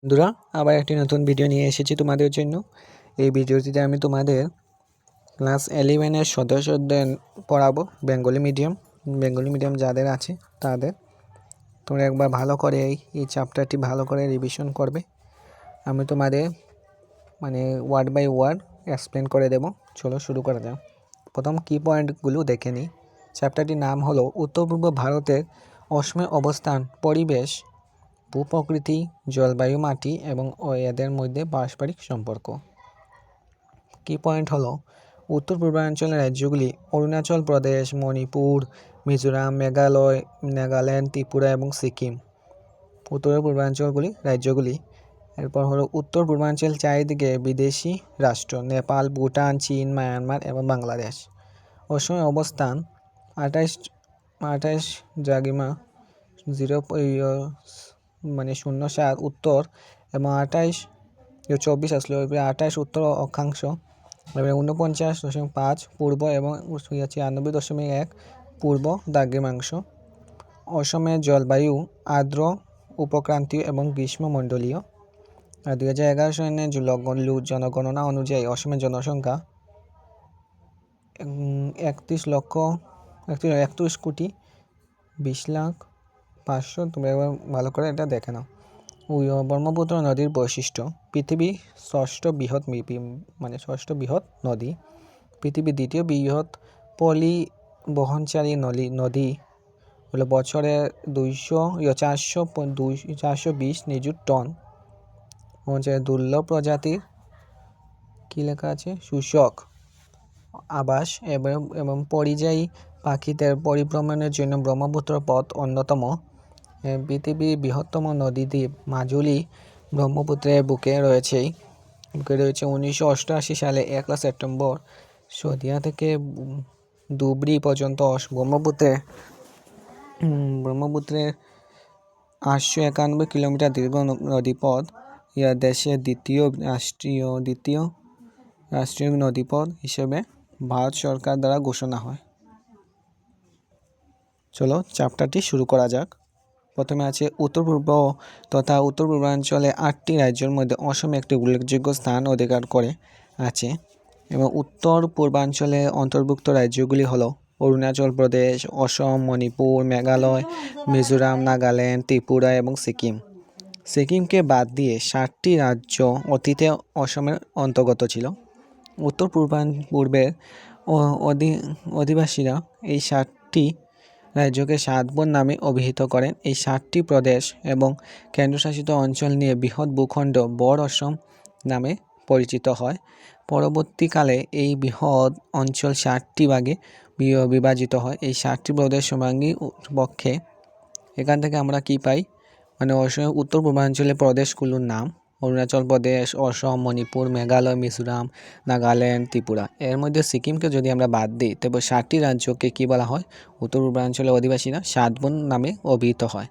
বন্ধুরা, আবার একটি নতুন ভিডিও নিয়ে এসেছি তোমাদের জন্য। এই ভিডিওটিতে আমি তোমাদের ক্লাস 11-এর সদস্যদের পড়াবো বেঙ্গলি মিডিয়াম যাদের আছে তাদের। তোমরা একবার ভালো করে এই চ্যাপ্টারটি ভালো করে রিভিশন করবে। আমি তোমাদের ওয়ার্ড বাই ওয়ার্ড এক্সপ্লেন করে দেব। চলো শুরু করা যাক। প্রথম কি পয়েন্টগুলো দেখে নিই। চ্যাপ্টারটির নাম হলো উত্তর পূর্ব ভারতের অসমের অবস্থান, পরিবেশ, ভূপ্রকৃতি, জলবায়ু, মাটি এবং এদের মধ্যে পারস্পরিক সম্পর্ক। কি পয়েন্ট হলো উত্তর পূর্বাঞ্চলের রাজ্যগুলি অরুণাচল প্রদেশ, মণিপুর, মিজোরাম, মেঘালয়, নাগাল্যান্ড, ত্রিপুরা এবং সিকিম। উত্তর পূর্বাঞ্চলগুলি রাজ্যগুলি। এরপর হলো উত্তর পূর্বাঞ্চল চারিদিকে বিদেশি রাষ্ট্র নেপাল, ভুটান, চীন, মায়ানমার এবং বাংলাদেশ। অসমের অবস্থান 28 দ্রাঘিমা 0.07 উত্তর এবং 28 উত্তর অক্ষাংশ এবং 49.5 পূর্ব এবং 96.1 পূর্ব দ্রাঘিমাংশ। অসমের জলবায়ু আর্দ্র উপক্রান্তীয় এবং গ্রীষ্মমণ্ডলীয়। 2011 সালের জনগণনা অনুযায়ী অসমের জনসংখ্যা 31,20,500,000। তোমরা এবার ভালো করে এটা দেখে নাও। ব্রহ্মপুত্র নদীর বৈশিষ্ট্য। পৃথিবীর ষষ্ঠ বৃহৎ নদী। পৃথিবীর দ্বিতীয় বৃহৎ পলিবহনকারী নদী হলো বছরে 420 নিযুত টন। দুর্লভ প্রজাতির কি লেখা আছে সূচক আবাস এবং পরিযায়ী পাখিদের পরিভ্রমণের জন্য ব্রহ্মপুত্র পথ অন্যতম। পৃথিবীর বৃহত্তম নদীদ্বীপ মাজুলি ব্রহ্মপুত্রের বুকে রয়েছে। 1988 সালে 1 সেপ্টেম্বর সদিয়া থেকে ধুবড়ী পর্যন্ত ব্রহ্মপুত্রের 891 কিলোমিটার দীর্ঘ নদীপথ দেশের দ্বিতীয় রাষ্ট্রীয় নদীপথ হিসেবে ভারত সরকার দ্বারা ঘোষণা হয়। চলো চ্যাপ্টারটি শুরু করা যাক। প্রথমে আছে উত্তর পূর্বাঞ্চলে 8টি রাজ্যের মধ্যে অসম একটি উল্লেখযোগ্য স্থান অধিকার করে আছে এবং উত্তর পূর্বাঞ্চলে অন্তর্ভুক্ত রাজ্যগুলি হলো অরুণাচল প্রদেশ, অসম, মণিপুর, মেঘালয়, মিজোরাম, নাগাল্যান্ড, ত্রিপুরা এবং সিকিম। সিকিমকে বাদ দিয়ে 7টি রাজ্য অতীতে অসমের অন্তর্গত ছিল। উত্তর পূর্বের অধিবাসীরা এই 7টি রাজ্যকে 7 বোন নামে অভিহিত করেন। এই 7টি প্রদেশ এবং কেন্দ্রশাসিত অঞ্চল নিয়ে বৃহৎ ভূখণ্ড বড় অসম নামে পরিচিত হয়। পরবর্তীকালে এই বৃহৎ অঞ্চল 7টি ভাগে বিভাজিত হয়। এই 7টি প্রদেশ সমাঙ্গী পক্ষে এখান থেকে আমরা কি পাই অসমের উত্তর পূর্বাঞ্চলের প্রদেশগুলোর নাম অরুণাচল প্রদেশ, অসম, মণিপুর, মেঘালয়, মিজোরাম, নাগাল্যান্ড, ত্রিপুরা। এর মধ্যে সিকিমকে যদি আমরা বাদ দিই তবে 7টি রাজ্যকে কি বলা হয় উত্তর পূর্বাঞ্চলের অধিবাসীরা 7 বোন নামে অভিহিত হয়।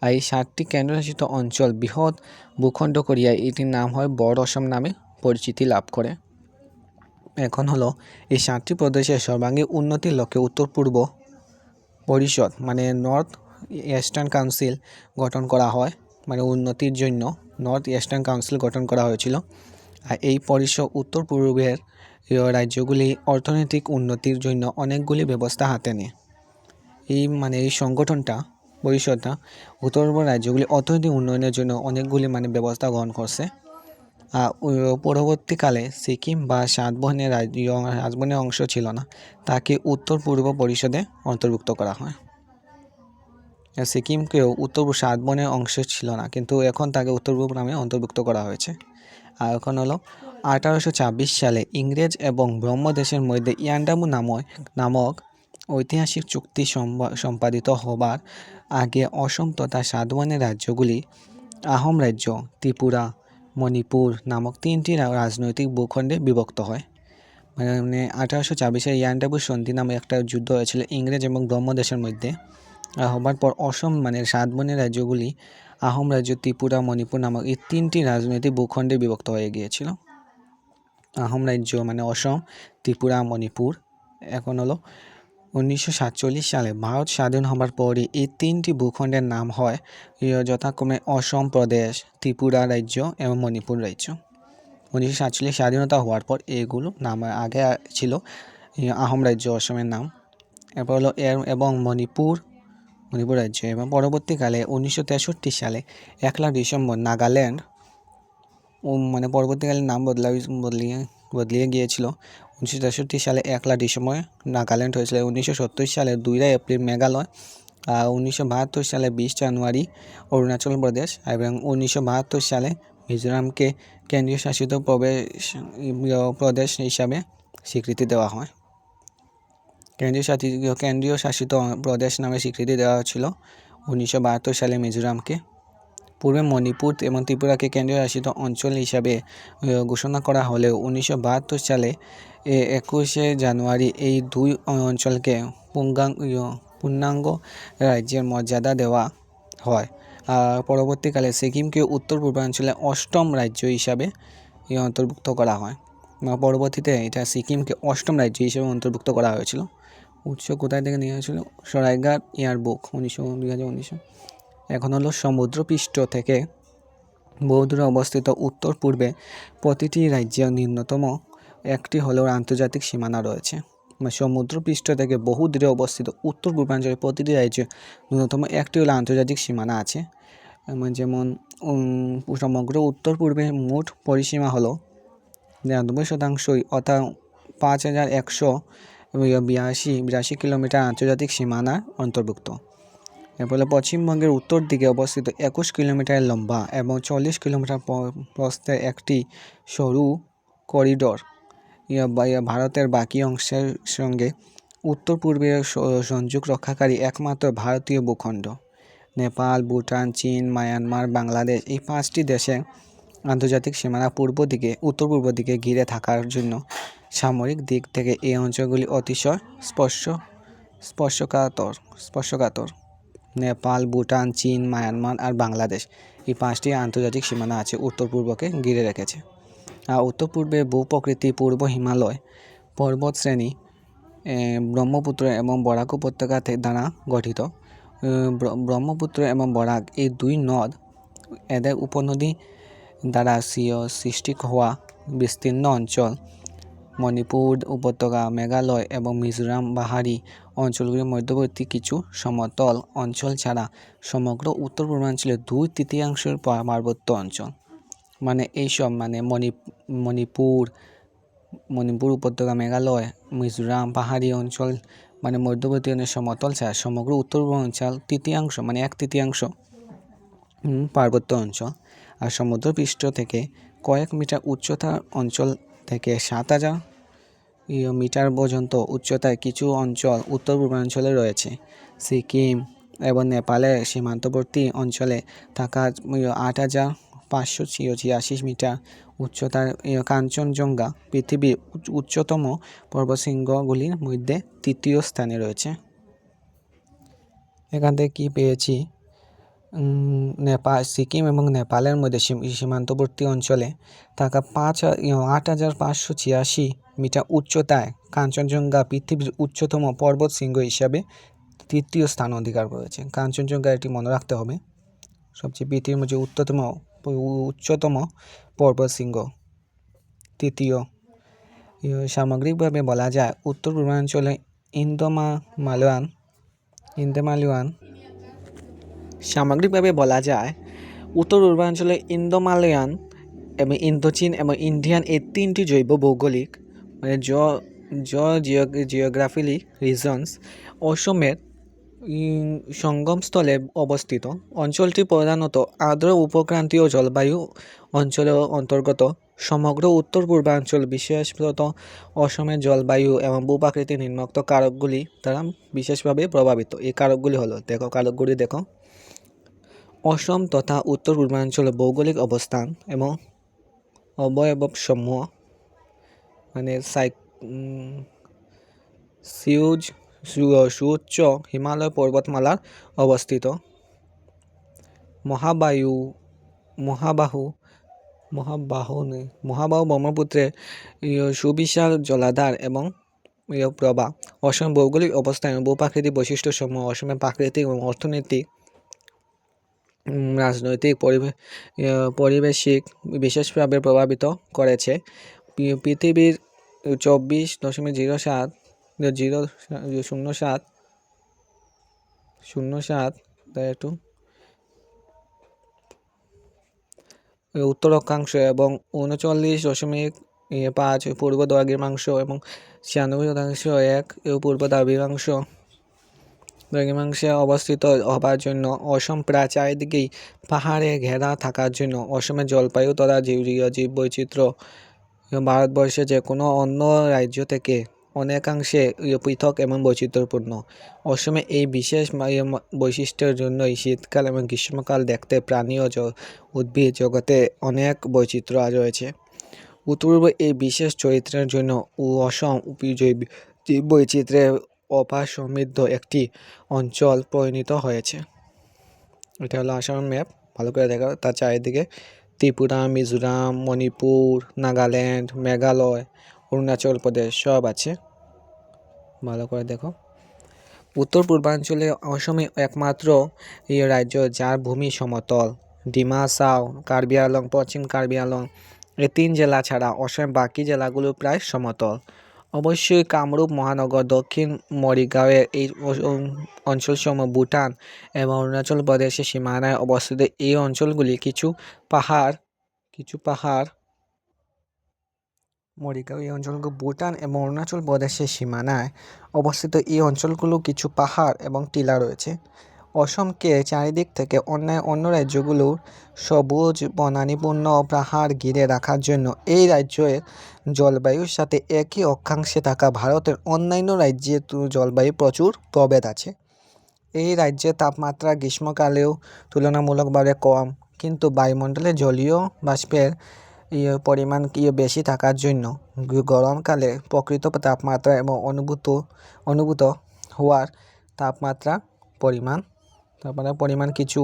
আর এই 7টি কেন্দ্রশাসিত অঞ্চল বৃহৎ ভূখণ্ড করিয়া এটির নাম হয় বড় অসম নামে পরিচিতি লাভ করে। এখন হলো এই 7টি প্রদেশের সর্বাঙ্গীন উন্নতির লক্ষ্যে উত্তর পূর্ব পরিষদ নর্থ ইস্টার্ন কাউন্সিল গঠন করা হয়। উন্নতির জন্য নর্থ ইস্টার্ন কাউন্সিল গঠন করা হয়েছিল। আর এই পরিষদ উত্তর পূর্বের রাজ্যগুলি অর্থনৈতিক উন্নতির জন্য অনেকগুলি ব্যবস্থা হাতে নেয়। এই পরিষদটা উত্তর পূর্ব রাজ্যগুলি অর্থনৈতিক উন্নয়নের জন্য অনেকগুলি ব্যবস্থা গ্রহণ করছে। আর পরবর্তীকালে সিকিম বা 7 বোনের রাজবনের অংশ ছিল না, তাকে উত্তর পূর্ব পরিষদে অন্তর্ভুক্ত করা হয়। সিকিমকেও উত্তর 7 বোনের অংশ ছিল না, কিন্তু এখন তাকে উত্তর পূর্ব নামে অন্তর্ভুক্ত করা হয়েছে। আর এখন হলো 1826 সালে ইংরেজ এবং ব্রহ্মদেশের মধ্যে ইয়ান্ডাবু নামক ঐতিহাসিক চুক্তি সম্পাদিত হবার আগে অসম তথা 7 বোনের রাজ্যগুলি আহোম রাজ্য, ত্রিপুরা, মণিপুর নামক 3টি রাজনৈতিক ভূখণ্ডে বিভক্ত হয়। 1826 ইয়ান্ডাবু সন্ধি নামে একটা যুদ্ধ হয়েছিল ইংরেজ এবং ব্রহ্মদেশের মধ্যে। হবার পর অসম 7 বোনের রাজ্যগুলি আহোম রাজ্য, ত্রিপুরা, মণিপুর নামক এই 3টি রাজনৈতিক ভূখণ্ডে বিভক্ত হয়ে গিয়েছিল। আহোম রাজ্য অসম, ত্রিপুরা, মণিপুর। এখন হলো 1947 সালে ভারত স্বাধীন হবার পরই এই 3টি ভূখণ্ডের নাম হয় যথাক্রমে অসম প্রদেশ, ত্রিপুরা রাজ্য এবং মণিপুর রাজ্য। 1947 স্বাধীনতা হওয়ার পর এগুলো নাম আগে ছিল আহোম রাজ্য অসমের নাম, এরপর হলো এবং মণিপুর রাজ্য, এবং পরবর্তীকালে 1963 সালে 1 ডিসেম্বর নাগাল্যান্ড মানে পরবর্তীকালে নাম বদলিয়ে গিয়েছিল। 1963 সালে 1 ডিসেম্বর নাগাল্যান্ড হয়েছিল। 1970 সালে 2 এপ্রিল মেঘালয়, 1972 সালে 20 জানুয়ারি অরুণাচল প্রদেশ, এবং 1972 সালে মিজোরামকে কেন্দ্রীয় শাসিত প্রদেশ হিসাবে স্বীকৃতি দেওয়া হয়। কেন্দ্রীয় শাসিত প্রদেশ নামে স্বীকৃতি দেওয়া হয়েছিল 1972 সালে মিজোরামকে। পূর্বে মণিপুর এবং ত্রিপুরাকে কেন্দ্রীয় শাসিত অঞ্চল হিসাবে ঘোষণা করা হলেও 1972 সালে 21 জানুয়ারি এই দুই অঞ্চলকে পূর্ণাঙ্গ রাজ্যের মর্যাদা দেওয়া হয়। আর পরবর্তীকালে সিকিমকে উত্তর পূর্বাঞ্চলে 8ম রাজ্য হিসাবে অন্তর্ভুক্ত করা হয়। পরবর্তীতে এটা সিকিমকে 8ম রাজ্য হিসেবে অন্তর্ভুক্ত করা হয়েছিল। উৎস কোথায় থেকে নেওয়া হয়েছিল? সরাইঘাট ইয়ারবুক 2019। এখন হলো সমুদ্রপৃষ্ঠ থেকে বহু দূরে অবস্থিত উত্তর পূর্বে প্রতিটি রাজ্যের ন্যূনতম একটি হলেও আন্তর্জাতিক সীমানা রয়েছে। সমুদ্রপৃষ্ঠ থেকে বহু দূরে অবস্থিত উত্তর পূর্বাঞ্চলের প্রতিটি রাজ্যে ন্যূনতম একটি হলো আন্তর্জাতিক সীমানা আছে। যেমন সমগ্র উত্তর পূর্বে মোট পরিসীমা হলো 99%, অর্থাৎ 5182 কিলোমিটার আন্তর্জাতিক সীমানার অন্তর্ভুক্ত। এরপরে পশ্চিমবঙ্গের উত্তর দিকে অবস্থিত 21 কিলোমিটার লম্বা এবং 40 কিলোমিটার প্রস্থের একটি সরু করিডোর ভারতের বাকি অংশের সঙ্গে উত্তর পূর্বে সংযোগ রক্ষাকারী একমাত্র ভারতীয় ভূখণ্ড। নেপাল, ভুটান, চীন, মায়ানমার, বাংলাদেশ এই 5টি দেশের আন্তর্জাতিক সীমানা উত্তর পূর্ব দিকে ঘিরে থাকার জন্য সামরিক দিক থেকে এই অঞ্চলগুলি অতিশয় স্পর্শকাতর। নেপাল, ভুটান, চীন, মায়ানমার আর বাংলাদেশ এই 5টি আন্তর্জাতিক সীমানা আছে উত্তর পূর্বকে ঘিরে রেখেছে। আর উত্তর পূর্বে ভূপ্রকৃতি পূর্ব হিমালয় পর্বতশ্রেণী, ব্রহ্মপুত্র এবং বরাক উপত্যকা দ্বারা গঠিত। ব্রহ্মপুত্র এবং বরাক এই দুই নদ এদের উপনদী দ্বারা সৃষ্টি হওয়া বিস্তীর্ণ অঞ্চল মণিপুর উপত্যকা, মেঘালয় এবং মিজোরাম পাহাড়ি অঞ্চলগুলির মধ্যবর্তী কিছু সমতল অঞ্চল ছাড়া সমগ্র উত্তর পূর্বাঞ্চলের 2/3 পার্বত্য অঞ্চল। মানে এইসব মণিপুর উপত্যকা, মেঘালয়, মিজোরাম পাহাড়ি অঞ্চল মানে মধ্যবর্তী সমতল ছাড়া সমগ্র উত্তর পূর্বাঞ্চল 1/3 মানে 1/3 পার্বত্য অঞ্চল। আর সমুদ্রপৃষ্ঠ থেকে কয়েক মিটার উচ্চতার অঞ্চল থেকে 7000 মিটার পর্যন্ত উচ্চতায় কিছু অঞ্চল উত্তর পূর্বাঞ্চলে রয়েছে। সিকিম এবং নেপালের সীমান্তবর্তী অঞ্চলে থাকা 8586 মিটার উচ্চতার কাঞ্চনজঙ্ঘা পৃথিবীর উচ্চতম পর্বতশৃঙ্গগুলির মধ্যে 3য় স্থানে রয়েছে। এখান থেকে কি পেয়েছি? সিকিম এবং নেপালের মধ্যে সীমান্তবর্তী অঞ্চলে থাকা 8586 মিটার উচ্চতায় কাঞ্চনজঙ্ঘা পৃথিবীর উচ্চতম পর্বতশৃঙ্গ হিসাবে 3য় স্থান অধিকার করেছে। কাঞ্চনজঙ্ঘা এটি মনে রাখতে হবে, সবচেয়ে পৃথিবীর মধ্যে উচ্চতম পর্বতশৃঙ্গ 3য়। সামগ্রিকভাবে বলা যায় উত্তর পূর্বাঞ্চলে ইন্দো-মালয়ান এবং ইন্দোচীন এবং ইন্ডিয়ান এই 3টি জৈব ভৌগোলিক জিওগ্রাফিক রিজনস অসমের সঙ্গমস্থলে অবস্থিত। অঞ্চলটি প্রধানত আর্দ্র উপক্রান্তীয় জলবায়ু অঞ্চলের অন্তর্গত। সমগ্র উত্তর পূর্বাঞ্চল বিশেষত অসমের জলবায়ু এবং ভূপ্রাকৃতিক নিম্নোক্ত কারকগুলি দ্বারা বিশেষভাবে প্রভাবিত। এই কারকগুলি হলো, দেখো অসম তথা উত্তর পূর্বাঞ্চলের ভৌগোলিক অবস্থান এবং অবয়বসমূহ মানে সুউচ্চ হিমালয় পর্বতমালার অবস্থিত। মহাবাহু ব্রহ্মপুত্রের সুবিশাল জলাধার এবং প্রবাহ অসম ভৌগোলিক অবস্থান এবং ভূপ্রাকৃতিক বৈশিষ্ট্যসমূহ অসমের প্রাকৃতিক এবং অর্থনৈতিক, রাজনৈতিক পরিবেশিক বিশেষভাবে প্রভাবিত করেছে। পৃথিবীর 24.07 তাই একটু উত্তর অক্ষাংশ এবং 39.5 পূর্ব দ্রাঘিমাংশ এবং 96.1 পূর্ব দ্রাঘিমাংশে অবস্থিত হবার জন্য অসম প্রায় চারিদিকেই পাহাড়ে ঘেরা থাকার জন্য অসমের জলবায়ু তথা জীববৈচিত্র্য ভারতবর্ষের যে কোনো অন্য রাজ্য থেকে অনেকাংশে পৃথক এবং বৈচিত্র্যপূর্ণ। অসমে এই বিশেষ বৈশিষ্ট্যের জন্যই শীতকাল এবং গ্রীষ্মকাল দেখতে প্রাণী ও উদ্ভিদ জগতে অনেক বৈচিত্র্য রয়েছে। উত্তর-পূর্ব এই বিশেষ চরিত্রের জন্য অসম বৈচিত্র্যের অপার সমৃদ্ধ একটি অঞ্চল পরিণত হয়েছে। এটা হলো আসামের ম্যাপ, ভালো করে দেখা। তার চারিদিকে ত্রিপুরা, মিজোরাম, মণিপুর, নাগাল্যান্ড, মেঘালয়, অরুণাচল প্রদেশ সব আছে, ভালো করে দেখো। উত্তর পূর্বাঞ্চলে অসমে একমাত্র এই রাজ্য যার ভূমি সমতল। ডিমা হাসাও, কার্বি আংলং, পশ্চিম কার্বি আংলং এই 3 জেলা ছাড়া অসমের বাকি জেলাগুলো প্রায় সমতল। অবশ্যই কামরূপ মহানগর, দক্ষিণ মরিগাঁওয়ের এই অঞ্চলসমূহ ভুটান এবং অরুণাচল প্রদেশের সীমানায় অবস্থিত। এই অঞ্চলগুলি কিছু পাহাড় মরিগাঁও এই অঞ্চলগুলো ভুটান এবং অরুণাচল প্রদেশের সীমানায় অবস্থিত। এই অঞ্চলগুলো কিছু পাহাড় এবং টিলা রয়েছে। অসমকে চারিদিক থেকে অন্য রাজ্যগুলোর সবুজ বনানীপূর্ণ পাহাড় ঘিরে রাখার জন্য এই রাজ্যের জলবায়ুর সাথে একই অক্ষাংশে থাকা ভারতের অন্যান্য রাজ্যের জলবায়ু প্রচুর প্রভেদ আছে। এই রাজ্যের তাপমাত্রা গ্রীষ্মকালেও তুলনামূলকভাবে কম, কিন্তু বায়ুমণ্ডলে জলীয় বাষ্পের পরিমাণ বেশি থাকার জন্য গরমকালে প্রকৃত তাপমাত্রা এবং অনুভূত হওয়ার তাপমাত্রার পরিমাণ কিছু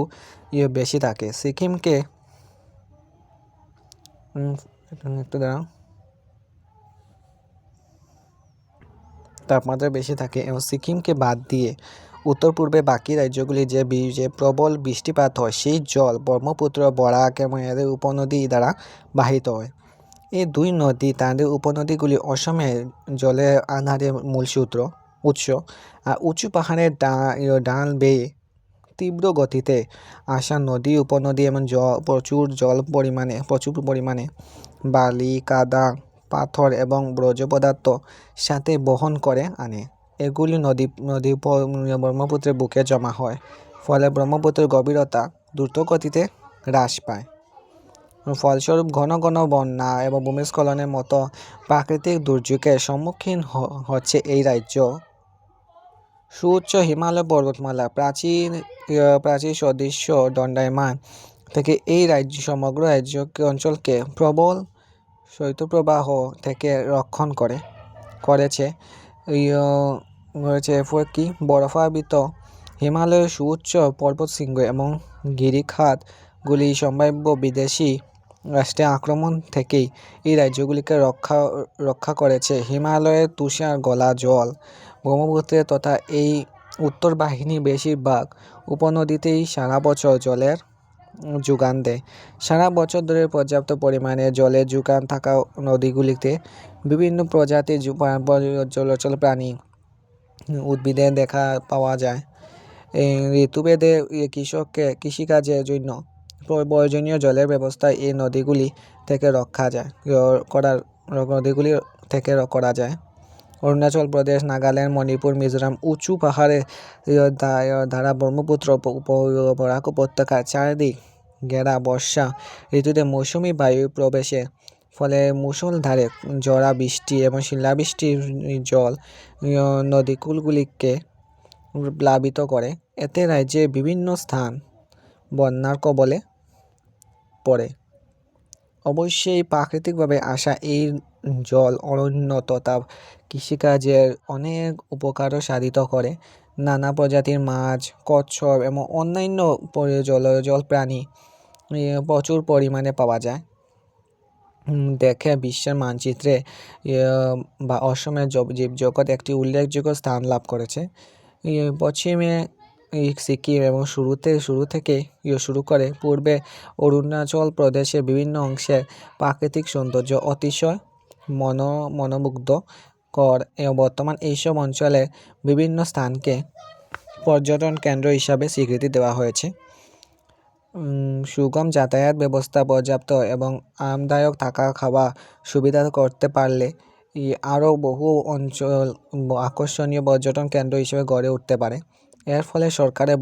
বেশি থাকে। সিকিমকে তাপমাত্রা বেশি থাকে এবং সিকিমকে বাদ দিয়ে উত্তর পূর্বে বাকি রাজ্যগুলি যে প্রবল বৃষ্টিপাত হয়, সেই জল ব্রহ্মপুত্র, বরাক এবং এদের উপনদী দ্বারা বাহিত হয়। এই 2 নদী তাদের উপনদীগুলি অসমের জলের আধারের মূল উৎস। আর উঁচু পাহাড়ের ডাল বেয়ে তীব্র গতিতে আসা নদী, উপনদী এবং প্রচুর পরিমাণে বালি, কাদা, পাথর এবং বর্জ্য পদার্থ সাথে বহন করে আনে। এগুলি নদী ব্রহ্মপুত্রের বুকে জমা হয়, ফলে ব্রহ্মপুত্রের গভীরতা দ্রুতগতিতে হ্রাস পায়। ফলস্বরূপ ঘন ঘন বন্যা এবং ভূমিস্খলনের মতো প্রাকৃতিক দুর্যোগের সম্মুখীন হচ্ছে এই রাজ্য। সুউচ্চ হিমালয় পর্বতমালা, প্রাচীর সদৃশ্য দণ্ডায়মান থেকে এই সমগ্র অঞ্চলকে প্রবল শৈত্যপ্রবাহ থেকে রক্ষণ করেছে। বরফাবৃত হিমালয়ের সুউচ্চ পর্বতশৃঙ্গ এবং গিরিখাতগুলি সম্ভাব্য বিদেশি রাষ্ট্রের আক্রমণ থেকেই এই রাজ্যগুলিকে রক্ষা করেছে। হিমালয়ের তুষার গলা জল ব্রহ্মপুত্রের তথা এই উত্তর বাহিনী বেশিরভাগ উপনদীতেই সারা বছর জলের যোগান দেয়। সারা বছর ধরে পর্যাপ্ত পরিমাণে জলের যোগান থাকা নদীগুলিতে বিভিন্ন প্রজাতির জলচর প্রাণী, উদ্ভিদের দেখা পাওয়া যায়। ঋতুভেদে কৃষিকাজের জন্য প্রয়োজনীয় জলের ব্যবস্থা এই নদীগুলি থেকে করা যায়। অরুণাচল প্রদেশ, নাগাল্যান্ড, মণিপুর, মিজোরাম উঁচু পাহাড়ের দ্বারা ব্রহ্মপুত্র বরাক উপত্যকার চারিদিক ঘেরা। বর্ষা ঋতুতে মৌসুমী বায়ু প্রবেশের ফলে মুষলধারে ঝড়া বৃষ্টি এবং শিলাবৃষ্টির জল নদীকূলগুলিকে প্লাবিত করে। এতে রাজ্যের বিভিন্ন স্থান বন্যার কবলে পড়ে। অবশ্যই প্রাকৃতিকভাবে আসা এই জল অরণ্য তথা কৃষিকাজের অনেক উপকারও সাধিত করে। নানা প্রজাতির মাছ, কচ্ছপ এবং অন্যান্য জল প্রাণী প্রচুর পরিমাণে পাওয়া যায়। দেখে বিশ্বের মানচিত্রে বা অসমের জীবজগৎ একটি উল্লেখযোগ্য স্থান লাভ করেছে। পশ্চিমে সিকিম এবং শুরু থেকে শুরু করে পূর্বে অরুণাচল প্রদেশের বিভিন্ন অংশে প্রাকৃতিক সৌন্দর্য অতিশয় মনোমুগ্ধকর এবং বর্তমান এইসব অঞ্চলে বিভিন্ন স্থানকে পর্যটন কেন্দ্র হিসাবে স্বীকৃতি দেওয়া হয়েছে। সুগম যাতায়াত ব্যবস্থা পর্যাপ্ত এবং আরামদায়ক থাকা খাওয়া সুবিধা করতে পারলে আরও বহু অঞ্চল আকর্ষণীয় পর্যটন কেন্দ্র হিসেবে গড়ে উঠতে পারে। এর ফলে সরকারের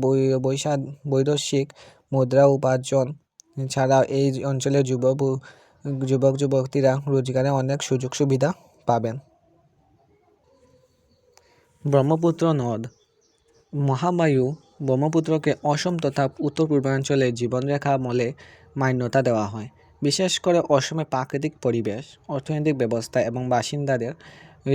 বৈদেশিক মুদ্রা উপার্জন ছাড়াও এই অঞ্চলের যুবক যুবতীরা রোজগারে অনেক সুযোগ সুবিধা পাবেন। ব্রহ্মপুত্র নদ। মহাবায়ু ব্রহ্মপুত্রকে অসম তথা উত্তর পূর্বাঞ্চলের জীবনরেখা বলে মান্যতা দেওয়া হয়। বিশেষ করে অসমের প্রাকৃতিক পরিবেশ, অর্থনৈতিক ব্যবস্থা এবং বাসিন্দাদের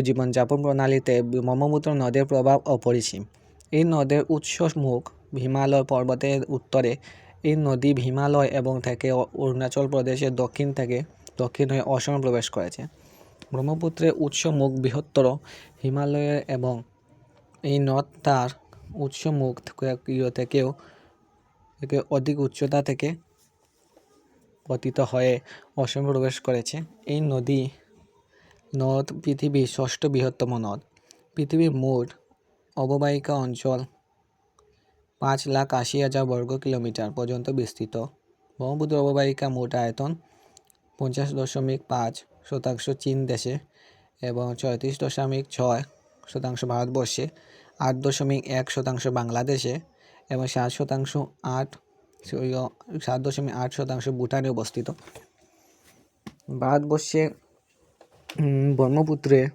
জীবনযাপন প্রণালীতে ব্রহ্মপুত্র নদের প্রভাব অপরিসীম। এই নদের উৎসমুখ হিমালয় পর্বতের উত্তরে। এই নদী হিমালয় এবং থেকে অরুণাচল প্রদেশের দক্ষিণ হয়ে অসমে প্রবেশ করেছে। ব্রহ্মপুত্রের উৎসমুখ বৃহত্তর হিমালয়ের এবং এই নদ তার উৎসমুখ থেকেও অধিক উচ্চতা থেকে পতিত হয়ে অসমে প্রবেশ করেছে। এই নদ পৃথিবীর ষষ্ঠ বৃহত্তম নদ। পৃথিবীর মোট অববাহিকা অঞ্চল 5,80,000 বর্গ কিলোমিটার পর্যন্ত বিস্তৃত। ব্রহ্মপুত্র অববাহিকা মোট আয়তন 50.5% চীন দেশে এবং 34.6% ভারতবর্ষে, 8.1% বাংলাদেশে এবং 7.8% ভুটানে অবস্থিত। ভারতবর্ষে ব্রহ্মপুত্রের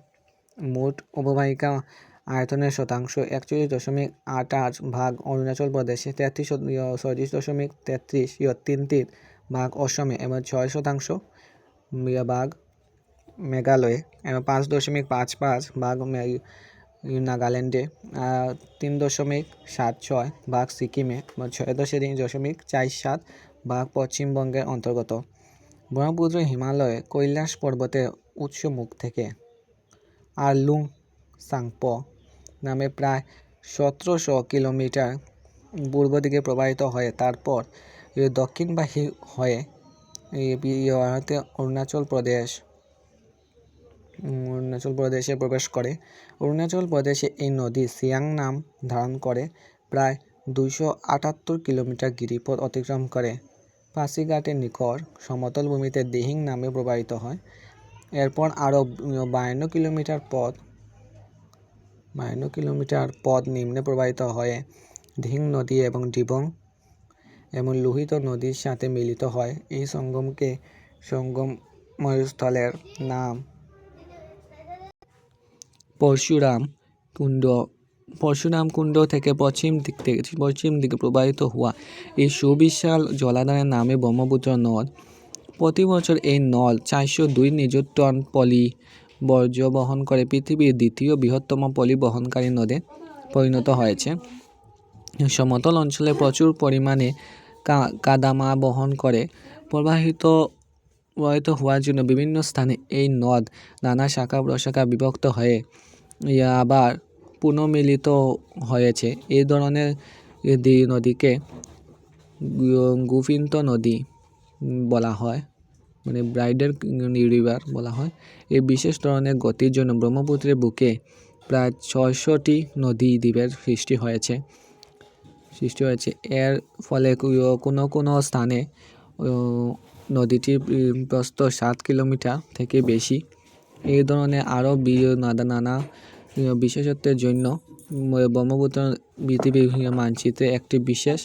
মোট অববাহিকা আয়তনের শতাংশ 41.88 ভাগ অরুণাচল প্রদেশে, 36.33 ভাগ অসমে এবং 6% ভাগ মেঘালয়ে এবং 5.55 ভাগ নাগাল্যান্ডে, 3.76 ভাগ সিকিমে এবং 6.47 ভাগ পশ্চিমবঙ্গের অন্তর্গত। ব্রহ্মপুত্র হিমালয়ে কৈলাস পর্বতের উৎসমুখ থেকে আরলুং সাংপো নামে প্রায় 1700 কিলোমিটার পূর্ব দিকে প্রবাহিত হয়ে তারপর দক্ষিণবাহী হয়ে অরুণাচল প্রদেশে প্রবেশ করে। অরুণাচল প্রদেশে এই নদী সিয়াং নাম ধারণ করে প্রায় 278 কিলোমিটার গিরিপথ অতিক্রম করে পাসিঘাটের নিকট সমতল ভূমিতে দিহিং নামে প্রবাহিত হয়। এরপর আরও 52 কিলোমিটার পথ নিম্নে প্রবাহিত হয়ে দিহিং নদী এবং ডিবং এবং লোহিত নদীর সাথে মিলিত হয়। এই সঙ্গমস্থলের নাম পরশুরাম কুণ্ড থেকে পশ্চিম দিকে প্রবাহিত হওয়া এই সুবিশাল জলাধারের নামে ব্রহ্মপুত্র নদ। প্রতি বছর এই নদ 402 নিযুত টন পলি বর্জ্য বহন করে পৃথিবীর দ্বিতীয় বৃহত্তম পলি বহনকারী নদে পরিণত হয়েছে। সমতল অঞ্চলে প্রচুর পরিমাণে কাদামা বহন করে প্রবাহিত হওয়ার জন্য বিভিন্ন স্থানে এই নদ নানা শাখা প্রশাখা বিভক্ত হয়ে আবার পুনর্মিলিত হয়েছে। এই ধরনের নদীকে গোবিন্দ নদী বলা হয়, মানে ব্রাইডাল রিভার বলা হয়। এই বিশেষ ধরনের গতির জন্য ব্রহ্মপুত্রের বুকে প্রায় 600টি নদী দ্বীপের সৃষ্টি হয়েছে। এর ফলে কোনো স্থানে নদীটির প্রস্থ 7 কিলোমিটার থেকে বেশি। এই ধরনের আরও নানা বিশেষত্বের জন্য ব্রহ্মপুত্র পৃথিবীর মানচিত্রে একটি বিশেষ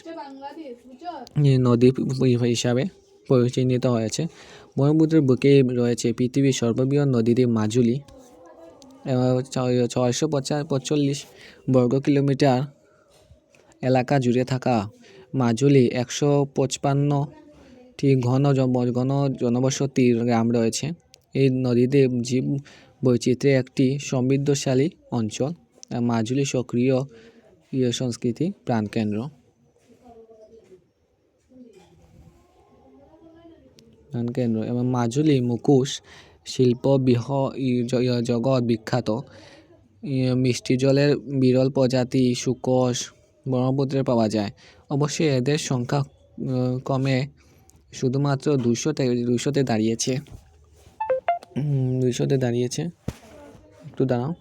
নদী হিসাবে পরিচিত হয়েছে। ব্রহ্মপুত্রের বুকে রয়েছে পৃথিবীর সর্ববৃহৎ নদীদ্বীপ মাজুলী, 645 বর্গ কিলোমিটার এলাকা জুড়ে থাকা মাজুলী 155টি ঘন জনবসতির গ্রাম রয়েছে। এই নদীদ্বীপ জীব বৈচিত্র্যের একটি সমৃদ্ধশালী অঞ্চল। মাজুলী সক্রিয় সংস্কৃতি প্রাণকেন্দ্র। কেন্দ্র এবং মাজুলী মুখোশ শিল্প জগৎ বিখ্যাত। মিষ্টি জলের বিরল প্রজাতি সুকোশ ব্রহ্মপুত্রে পাওয়া যায়। অবশ্যই এদের সংখ্যা কমে শুধুমাত্র 200-তে দাঁড়িয়েছে। একটু দাঁড়াও।